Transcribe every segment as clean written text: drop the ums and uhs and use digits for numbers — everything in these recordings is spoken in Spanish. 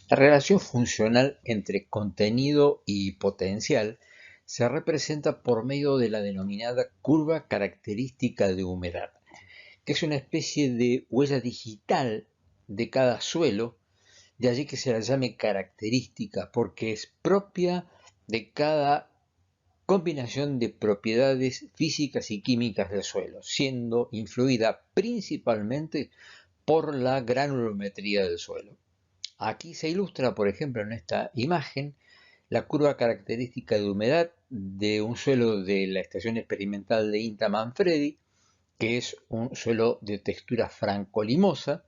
La relación funcional entre contenido y potencial se representa por medio de la denominada curva característica de humedad, que es una especie de huella digital de cada suelo, de allí que se la llame característica, porque es propia de cada combinación de propiedades físicas y químicas del suelo, siendo influida principalmente por la granulometría del suelo. Aquí se ilustra, por ejemplo, en esta imagen, la curva característica de humedad de un suelo de la estación experimental de INTA Manfredi, que es un suelo de textura franco-limosa,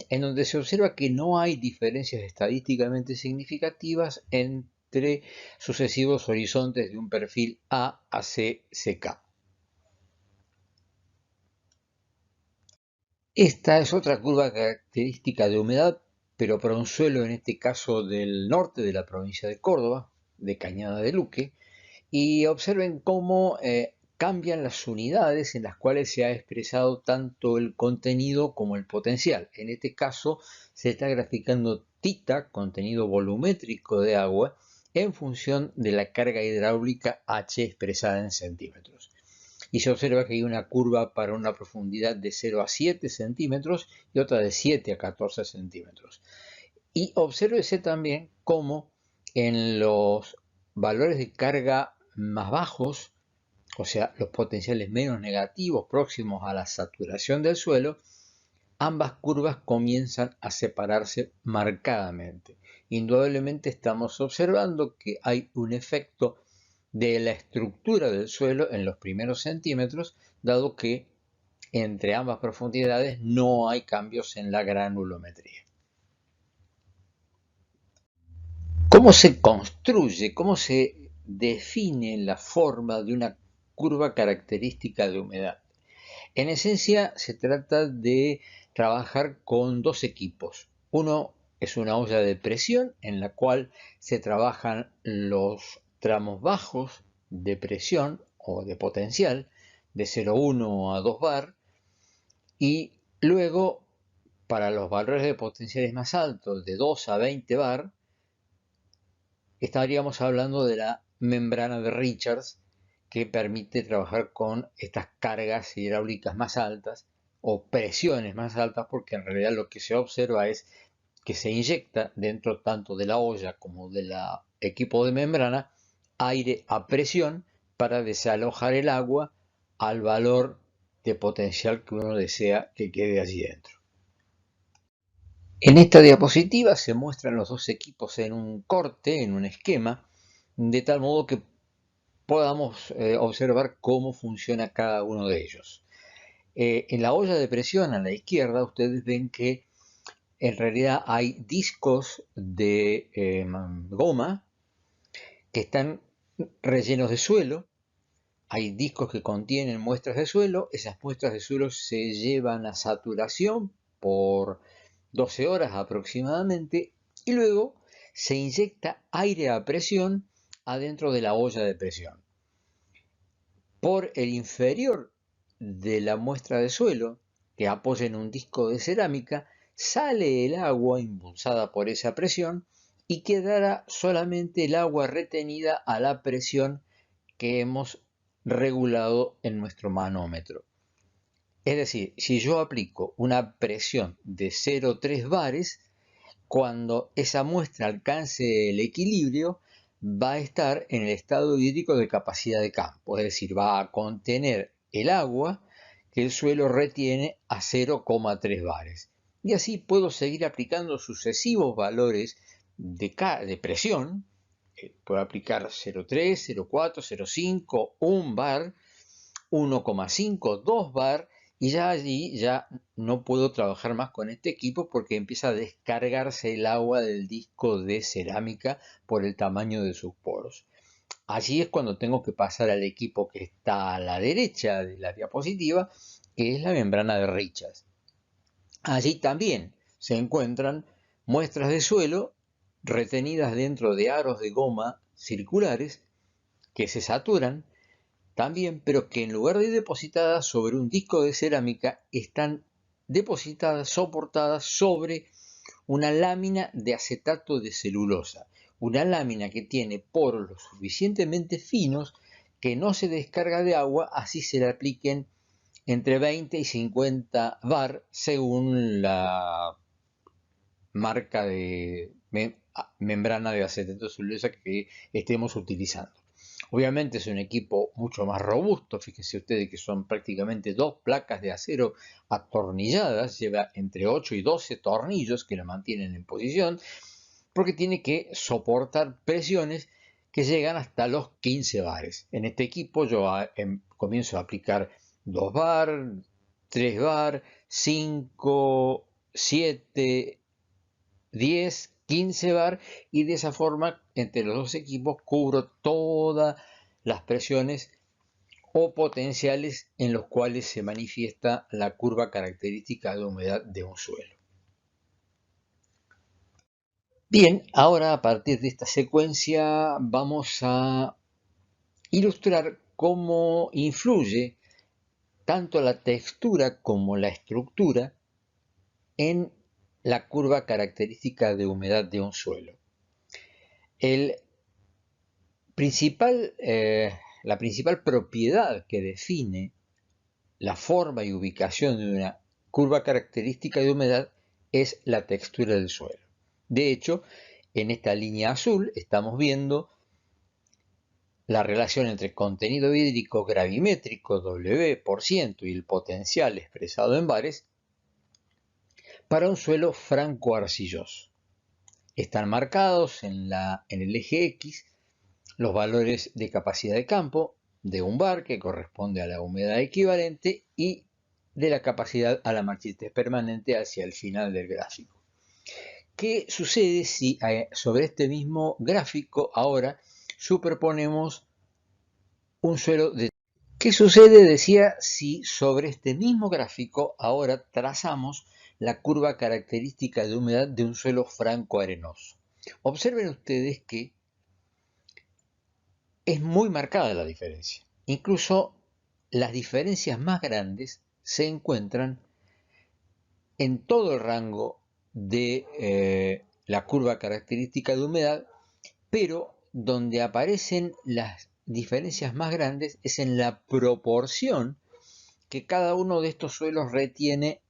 en donde se observa que no hay diferencias estadísticamente significativas entre sucesivos horizontes de un perfil A a C, CK. Esta es otra curva característica de humedad, pero para un suelo, en este caso del norte de la provincia de Córdoba, de Cañada de Luque, y observen cómo cambian las unidades en las cuales se ha expresado tanto el contenido como el potencial. En este caso se está graficando tita, contenido volumétrico de agua, en función de la carga hidráulica H expresada en centímetros. Y se observa que hay una curva para una profundidad de 0 a 7 centímetros y otra de 7 a 14 centímetros. Y obsérvese también cómo en los valores de carga más bajos, o sea, los potenciales menos negativos próximos a la saturación del suelo, ambas curvas comienzan a separarse marcadamente. Indudablemente estamos observando que hay un efecto de la estructura del suelo en los primeros centímetros, dado que entre ambas profundidades no hay cambios en la granulometría. ¿Cómo se construye, cómo se define la forma de una curva característica de humedad? En esencia, se trata de trabajar con dos equipos. Uno es una olla de presión en la cual se trabajan los tramos bajos de presión o de potencial de 0,1 a 2 bar, y luego para los valores de potenciales más altos de 2 a 20 bar estaríamos hablando de la membrana de Richards, que permite trabajar con estas cargas hidráulicas más altas o presiones más altas, porque en realidad lo que se observa es que se inyecta dentro tanto de la olla como del equipo de membrana aire a presión para desalojar el agua al valor de potencial que uno desea que quede allí dentro. En esta diapositiva se muestran los dos equipos en un corte, en un esquema, de tal modo que podamos observar cómo funciona cada uno de ellos. En la olla de presión a la izquierda ustedes ven que en realidad hay discos de goma que están rellenos de suelo. Hay discos que contienen muestras de suelo. Esas muestras de suelo se llevan a saturación por 12 horas aproximadamente y luego se inyecta aire a presión adentro de la olla de presión. Por el inferior de la muestra de suelo, que apoya en un disco de cerámica, sale el agua impulsada por esa presión y quedará solamente el agua retenida a la presión que hemos regulado en nuestro manómetro. Es decir, si yo aplico una presión de 0,3 bares, cuando esa muestra alcance el equilibrio, va a estar en el estado hídrico de capacidad de campo, es decir, va a contener el agua que el suelo retiene a 0,3 bares. Y así puedo seguir aplicando sucesivos valores de presión. Puedo aplicar 0,3, 0,4, 0,5, 1 bar, 1,5, 2 bar, y ya allí ya no puedo trabajar más con este equipo porque empieza a descargarse el agua del disco de cerámica por el tamaño de sus poros. Allí es cuando tengo que pasar al equipo que está a la derecha de la diapositiva, que es la membrana de Richards. Allí también se encuentran muestras de suelo retenidas dentro de aros de goma circulares que se saturan también, pero que en lugar de depositadas sobre un disco de cerámica, están depositadas, soportadas sobre una lámina de acetato de celulosa, una lámina que tiene poros lo suficientemente finos que no se descarga de agua, así se le apliquen entre 20 y 50 bar según la marca de membrana de acetato de celulosa que estemos utilizando. Obviamente es un equipo mucho más robusto, fíjense ustedes que son prácticamente dos placas de acero atornilladas, lleva entre 8 y 12 tornillos que la mantienen en posición, porque tiene que soportar presiones que llegan hasta los 15 bares. En este equipo yo comienzo a aplicar 2 bar, 3 bar, 5, 7, 10, 15 bar y de esa forma entre los dos equipos cubro todas las presiones o potenciales en los cuales se manifiesta la curva característica de humedad de un suelo. Bien, ahora a partir de esta secuencia vamos a ilustrar cómo influye tanto la textura como la estructura en la curva característica de humedad de un suelo. La principal propiedad que define la forma y ubicación de una curva característica de humedad es la textura del suelo. De hecho, en esta línea azul estamos viendo la relación entre contenido hídrico gravimétrico W% y el potencial expresado en bares para un suelo franco-arcilloso. Están marcados en el eje X los valores de capacidad de campo de un bar, que corresponde a la humedad equivalente, y de la capacidad a la marchitez permanente hacia el final del gráfico. ¿Qué sucede si sobre este mismo gráfico ahora superponemos un suelo de... ¿Qué sucede, decía, si sobre este mismo gráfico ahora trazamos la curva característica de humedad de un suelo franco-arenoso? Observen ustedes que es muy marcada la diferencia. Incluso las diferencias más grandes se encuentran en todo el rango de la curva característica de humedad, pero donde aparecen las diferencias más grandes es en la proporción que cada uno de estos suelos retiene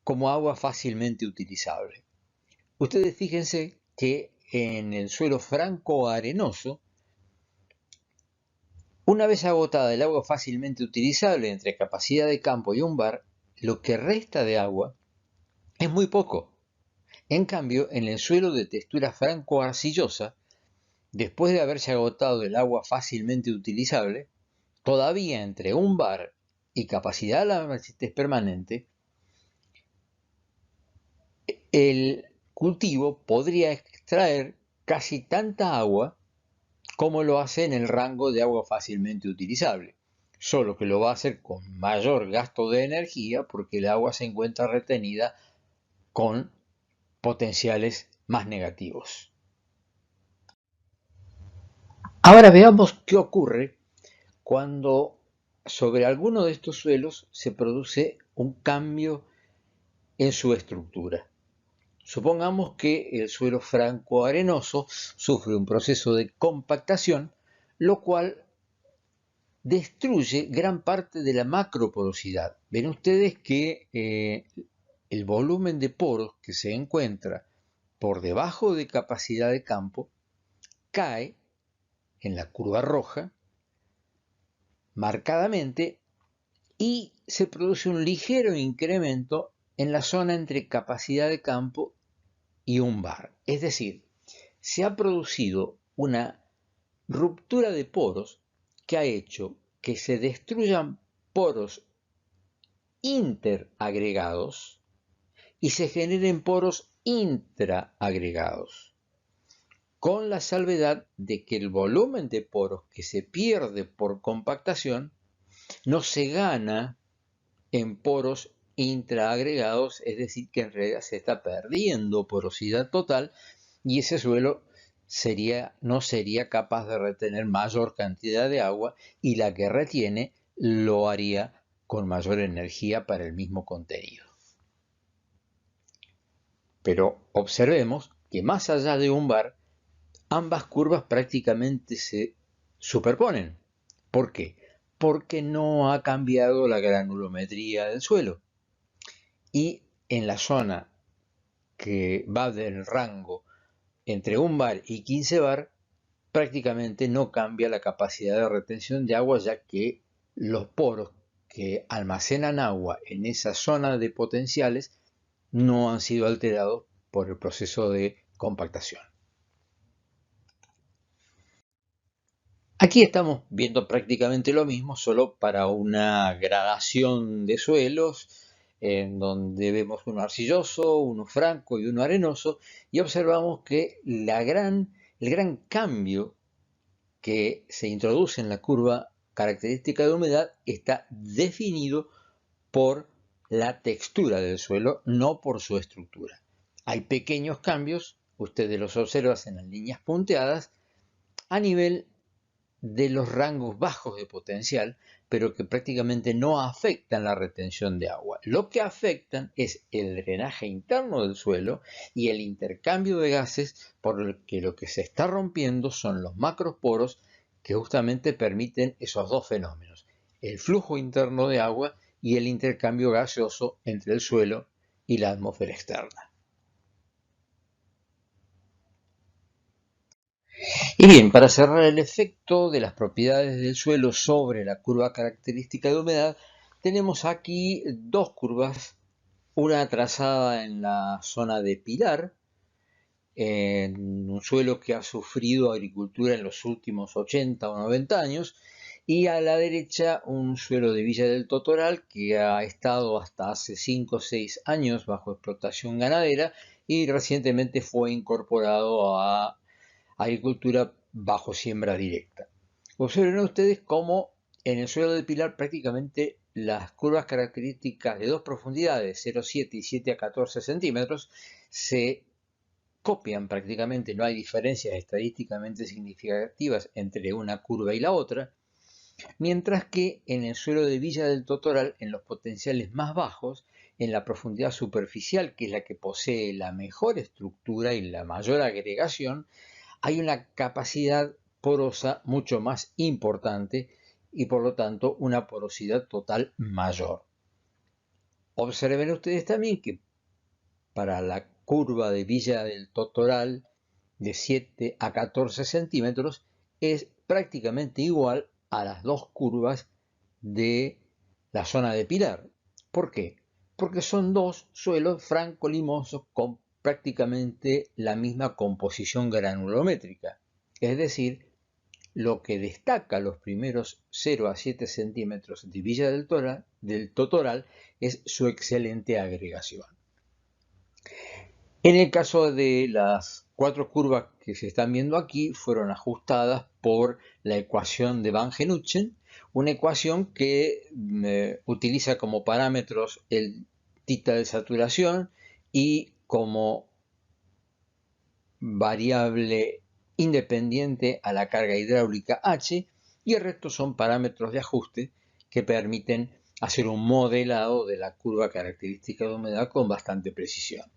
como agua fácilmente utilizable. Ustedes fíjense que en el suelo franco-arenoso, una vez agotada el agua fácilmente utilizable entre capacidad de campo y un bar, lo que resta de agua es muy poco. En cambio, en el suelo de textura franco-arcillosa, después de haberse agotado el agua fácilmente utilizable, todavía entre un bar y capacidad de la marchitez permanente, el cultivo podría extraer casi tanta agua como lo hace en el rango de agua fácilmente utilizable, solo que lo va a hacer con mayor gasto de energía porque el agua se encuentra retenida con potenciales más negativos. Ahora veamos qué ocurre cuando sobre alguno de estos suelos se produce un cambio en su estructura. Supongamos que el suelo franco-arenoso sufre un proceso de compactación, lo cual destruye gran parte de la macroporosidad. Ven ustedes que el volumen de poros que se encuentra por debajo de capacidad de campo cae en la curva roja marcadamente y se produce un ligero incremento en la zona entre capacidad de campo y un bar. Es decir, se ha producido una ruptura de poros que ha hecho que se destruyan poros interagregados y se generen poros intraagregados, con la salvedad de que el volumen de poros que se pierde por compactación no se gana en poros intraagregados, es decir, que en realidad se está perdiendo porosidad total y ese suelo no sería capaz de retener mayor cantidad de agua y la que retiene lo haría con mayor energía para el mismo contenido. Pero observemos que más allá de un bar, ambas curvas prácticamente se superponen. ¿Por qué? Porque no ha cambiado la granulometría del suelo. Y en la zona que va del rango entre un bar y 15 bar, prácticamente no cambia la capacidad de retención de agua, ya que los poros que almacenan agua en esa zona de potenciales no han sido alterados por el proceso de compactación. Aquí estamos viendo prácticamente lo mismo, solo para una gradación de suelos, en donde vemos uno arcilloso, uno franco y uno arenoso, y observamos que el gran cambio que se introduce en la curva característica de humedad está definido por la textura del suelo, no por su estructura. Hay pequeños cambios, ustedes los observan en las líneas punteadas, a nivel de los rangos bajos de potencial, pero que prácticamente no afectan la retención de agua. Lo que afectan es el drenaje interno del suelo y el intercambio de gases, por lo que se está rompiendo son los macroporos que justamente permiten esos dos fenómenos, el flujo interno de agua y el intercambio gaseoso entre el suelo y la atmósfera externa. Y bien, para cerrar el efecto de las propiedades del suelo sobre la curva característica de humedad, tenemos aquí dos curvas, una trazada en la zona de Pilar, en un suelo que ha sufrido agricultura en los últimos 80 o 90 años, y a la derecha un suelo de Villa del Totoral que ha estado hasta hace 5 o 6 años bajo explotación ganadera y recientemente fue incorporado a agricultura bajo siembra directa. Observen ustedes cómo en el suelo de Pilar prácticamente las curvas características de dos profundidades, 0,7 y 7 a 14 centímetros, se copian prácticamente, no hay diferencias estadísticamente significativas entre una curva y la otra, mientras que en el suelo de Villa del Totoral, en los potenciales más bajos, en la profundidad superficial, que es la que posee la mejor estructura y la mayor agregación, hay una capacidad porosa mucho más importante y por lo tanto una porosidad total mayor. Observen ustedes también que para la curva de Villa del Totoral de 7 a 14 centímetros es prácticamente igual a las dos curvas de la zona de Pilar. ¿Por qué? Porque son dos suelos franco-limosos con prácticamente la misma composición granulométrica. Es decir, lo que destaca los primeros 0 a 7 centímetros de Villa del Totoral es su excelente agregación. En el caso de las cuatro curvas que se están viendo aquí, fueron ajustadas por la ecuación de Van Genuchen, una ecuación que utiliza como parámetros el tita de saturación y como variable independiente a la carga hidráulica H, y el resto son parámetros de ajuste que permiten hacer un modelado de la curva característica de humedad con bastante precisión.